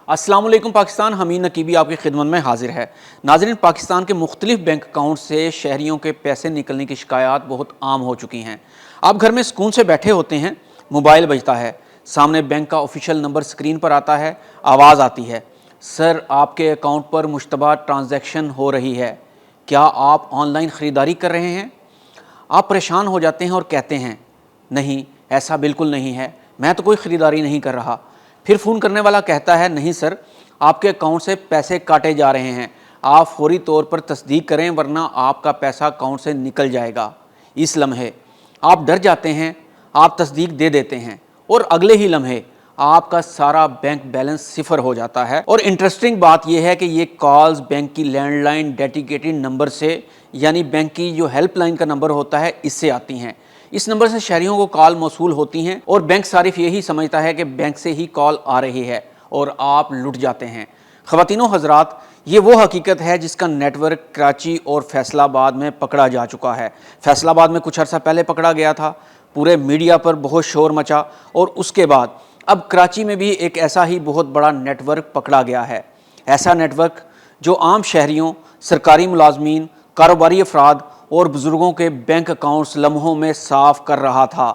السلام علیکم پاکستان، حمید نقیبی آپ کی خدمت میں حاضر ہے۔ ناظرین، پاکستان کے مختلف بینک اکاؤنٹ سے شہریوں کے پیسے نکلنے کی شکایات بہت عام ہو چکی ہیں۔ آپ گھر میں سکون سے بیٹھے ہوتے ہیں، موبائل بجتا ہے، سامنے بینک کا آفیشیل نمبر سکرین پر آتا ہے، آواز آتی ہے، سر آپ کے اکاؤنٹ پر مشتبہ ٹرانزیکشن ہو رہی ہے، کیا آپ آن لائن خریداری کر رہے ہیں؟ آپ پریشان ہو جاتے ہیں اور کہتے ہیں نہیں، ایسا بالکل نہیں ہے، میں تو کوئی خریداری نہیں کر رہا۔ پھر فون کرنے والا کہتا ہے نہیں سر، آپ کے اکاؤنٹ سے پیسے کاٹے جا رہے ہیں، آپ فوری طور پر تصدیق کریں ورنہ آپ کا پیسہ اکاؤنٹ سے نکل جائے گا۔ اس لمحے آپ ڈر جاتے ہیں، آپ تصدیق دے دیتے ہیں اور اگلے ہی لمحے آپ کا سارا بینک بیلنس صفر ہو جاتا ہے۔ اور انٹرسٹنگ بات یہ ہے کہ یہ کالز بینک کی لینڈ لائن ڈیڈیکیٹڈ نمبر سے، یعنی بینک کی جو ہیلپ لائن کا نمبر ہوتا ہے، اس سے آتی ہیں۔ اس نمبر سے شہریوں کو کال موصول ہوتی ہیں اور بینک صارف یہی سمجھتا ہے کہ بینک سے ہی کال آ رہی ہے اور آپ لٹ جاتے ہیں۔ خواتین و حضرات، یہ وہ حقیقت ہے جس کا نیٹ ورک کراچی اور فیصل آباد میں پکڑا جا چکا ہے۔ فیصل آباد میں کچھ عرصہ پہلے پکڑا گیا تھا، پورے میڈیا پر بہت شور مچا، اور اس کے بعد اب کراچی میں بھی ایک ایسا ہی بہت بڑا نیٹ ورک پکڑا گیا ہے۔ ایسا نیٹ ورک جو عام شہریوں، سرکاری ملازمین، کاروباری افراد اور بزرگوں کے بینک اکاؤنٹس لمحوں میں صاف کر رہا تھا۔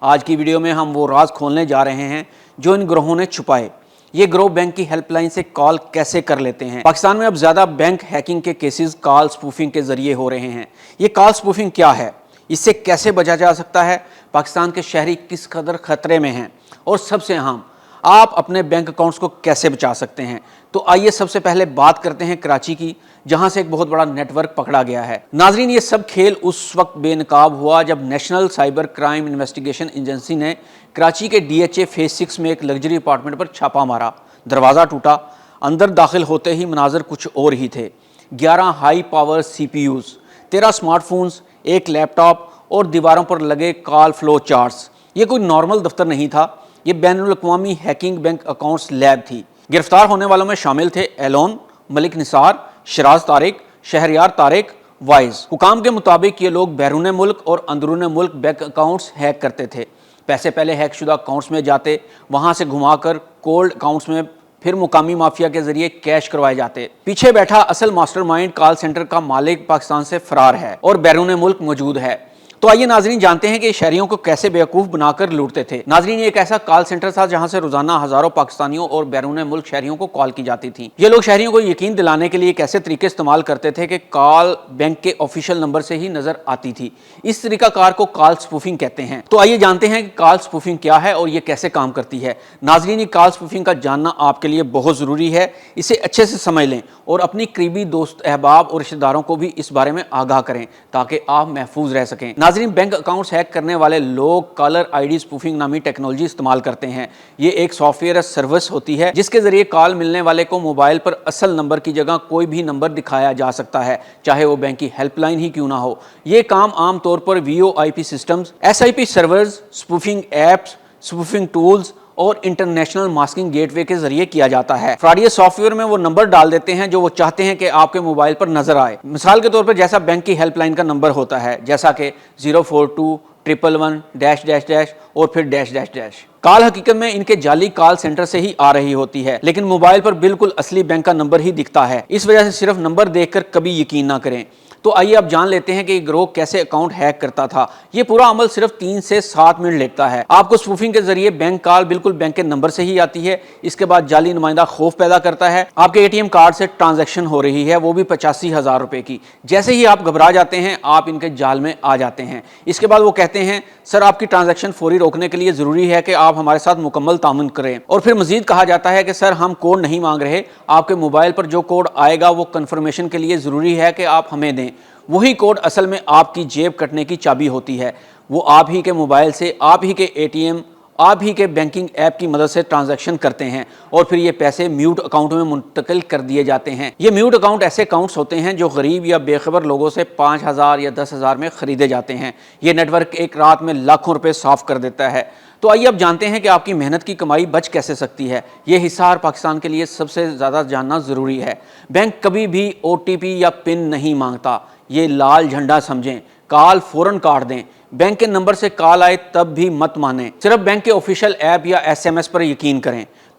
آج کی ویڈیو میں ہم وہ راز کھولنے جا رہے ہیں جو ان گروہوں نے چھپائے۔ یہ گروہ بینک کی ہیلپ لائن سے کال کیسے کر لیتے ہیں؟ پاکستان میں اب زیادہ بینک ہیکنگ کے کیسز کال سپوفنگ کے ذریعے ہو رہے ہیں۔ یہ کال سپوفنگ کیا ہے؟ اس سے کیسے بچا جا سکتا ہے؟ پاکستان کے شہری کس قدر خطرے میں ہیں؟ اور سب سے اہم، آپ اپنے بینک اکاؤنٹس کو کیسے بچا سکتے ہیں؟ تو آئیے سب سے پہلے بات کرتے ہیں کراچی کی، جہاں سے ایک بہت بڑا نیٹ ورک پکڑا گیا ہے۔ ناظرین، یہ سب کھیل اس وقت بے نقاب ہوا جب national cyber crime investigation agency نے کراچی کے ڈی ایچ اے فیز 6 میں ایک لگژری اپارٹمنٹ پر چھاپا مارا۔ دروازہ ٹوٹا، اندر داخل ہوتے ہی مناظر کچھ اور ہی تھے۔ 11 ہائی پاور سی پی یوز، 13 سمارٹ فونز، ایک لیپ ٹاپ اور دیواروں پر لگے کال فلو چارٹس۔ یہ کوئی نارمل دفتر نہیں تھا، یہ بین الاقوامی ہیکنگ بینک اکاؤنٹس لیب تھی۔ گرفتار ہونے والوں میں شامل تھے ایلون، ملک نثار، شراز طارق، شہریار طارق، وائز۔ حکام کے مطابق یہ لوگ بیرون ملک اور اندرون ملک بینک اکاؤنٹس ہیک کرتے تھے۔ پیسے پہلے ہیک شدہ اکاؤنٹس میں جاتے، وہاں سے گھما کر کولڈ اکاؤنٹس میں، پھر مقامی مافیا کے ذریعے کیش کروائے جاتے۔ پیچھے بیٹھا اصل ماسٹر مائنڈ کال سینٹر کا مالک پاکستان سے فرار ہے اور بیرون ملک موجود ہے۔ تو آئیے ناظرین جانتے ہیں کہ یہ شہریوں کو کیسے بیوقوف بنا کر لوٹتے تھے۔ ناظرین، یہ ایک ایسا کال سینٹر تھا جہاں سے روزانہ ہزاروں پاکستانیوں اور بیرون ملک شہریوں کو کال کی جاتی تھی۔ یہ لوگ شہریوں کو یقین دلانے کے لیے ایک ایسے طریقے استعمال کرتے تھے کہ کال بینک کے آفیشیل نمبر سے ہی نظر آتی تھی۔ اس طریقہ کار کو کال سپوفنگ کہتے ہیں۔ تو آئیے جانتے ہیں کہ کال سپوفنگ کیا ہے اور یہ کیسے کام کرتی ہے۔ ناظرین، یہ کال سپوفنگ کا جاننا آپ کے لیے بہت ضروری ہے، اسے اچھے سے سمجھ لیں اور اپنی قریبی دوست، احباب اور رشتہ داروں کو بھی اس بارے میں آگاہ کریں تاکہ آپ محفوظ رہ سکیں۔ ناظرین، بینک اکاؤنٹس ہیک کرنے والے لوگ کالر آئی ڈی سپوفنگ نامی ٹیکنالوجی استعمال کرتے ہیں۔ یہ ایک سافٹ ویئر سروس ہوتی ہے جس کے ذریعے کال ملنے والے کو موبائل پر اصل نمبر کی جگہ کوئی بھی نمبر دکھایا جا سکتا ہے، چاہے وہ بینک کی ہیلپ لائن ہی کیوں نہ ہو۔ یہ کام عام طور پر V O I P systems, S I P servers, spoofing apps, spoofing tools اور انٹرنیشنل ماسکنگ گیٹ وے کے ذریعے کیا جاتا ہے۔ فراڈی سافٹ ویئر میں وہ نمبر ڈال دیتے ہیں جو وہ چاہتے ہیں کہ آپ کے موبائل پر نظر آئے۔ مثال کے طور پر جیسا بینک کی ہیلپ لائن کا نمبر ہوتا ہے، جیسا کہ 0421111 اور پھر ۔ کال حقیقت میں ان کے جعلی کال سینٹر سے ہی آ رہی ہوتی ہے، لیکن موبائل پر بالکل اصلی بینک کا نمبر ہی دکھتا ہے۔ اس وجہ سے صرف نمبر دیکھ کر کبھی یقین نہ کریں۔ تو آئیے اب جان لیتے ہیں کہ یہ گروہ کیسے اکاؤنٹ ہیک کرتا تھا۔ یہ پورا عمل صرف 3 سے 7 منٹ لیتا ہے۔ آپ کو سپوفنگ کے ذریعے بینک کال بالکل بینک کے نمبر سے ہی آتی ہے۔ اس کے بعد جعلی نمائندہ خوف پیدا کرتا ہے، آپ کے اے ٹی ایم کارڈ سے ٹرانزیکشن ہو رہی ہے، وہ بھی 85,000 روپے کی۔ جیسے ہی آپ گھبرا جاتے ہیں، آپ ان کے جال میں آ جاتے ہیں۔ اس کے بعد وہ کہتے ہیں سر، آپ کی ٹرانزیکشن فوری روکنے کے لیے ضروری ہے کہ آپ ہمارے ساتھ مکمل تعاون کریں، اور پھر مزید کہا جاتا ہے کہ سر، ہم کوڈ نہیں مانگ رہے، آپ کے موبائل پر جو کوڈ آئے گا وہ کنفرمیشن کے لیے ضروری ہے کہ آپ ہمیں دیں۔ وہی کوڈ اصل میں آپ کی جیب کٹنے کی چابی ہوتی ہے۔ وہ آپ ہی کے موبائل سے، آپ ہی کے اے ٹی ایم، آپ ہی کے بینکنگ ایپ کی مدد سے ٹرانزیکشن کرتے ہیں اور پھر یہ پیسے میوٹ اکاؤنٹ میں منتقل کر دیے جاتے ہیں۔ یہ میوٹ اکاؤنٹ ایسے اکاؤنٹس ہوتے ہیں جو غریب یا بے خبر لوگوں سے 5,000 یا 10,000 میں خریدے جاتے ہیں۔ یہ نیٹ ورک ایک رات میں لاکھوں روپے صاف کر دیتا ہے۔ تو آئیے اب جانتے ہیں کہ آپ کی محنت کی کمائی بچ کیسے سکتی ہے۔ یہ حصہ ہر پاکستان کے لیے سب سے زیادہ جاننا ضروری ہے۔ بینک کبھی بھی او ٹی پی یا پن نہیں مانگتا، یہ لال جھنڈا سمجھیں۔ کال فوراً کاٹ دیں۔ بینک کے نمبر سے کال آئے تب بھی مت مانیں، صرف بینک کے آفیشیل ایپ یا ایس ایم ایس پر یقین کریں۔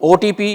OTP,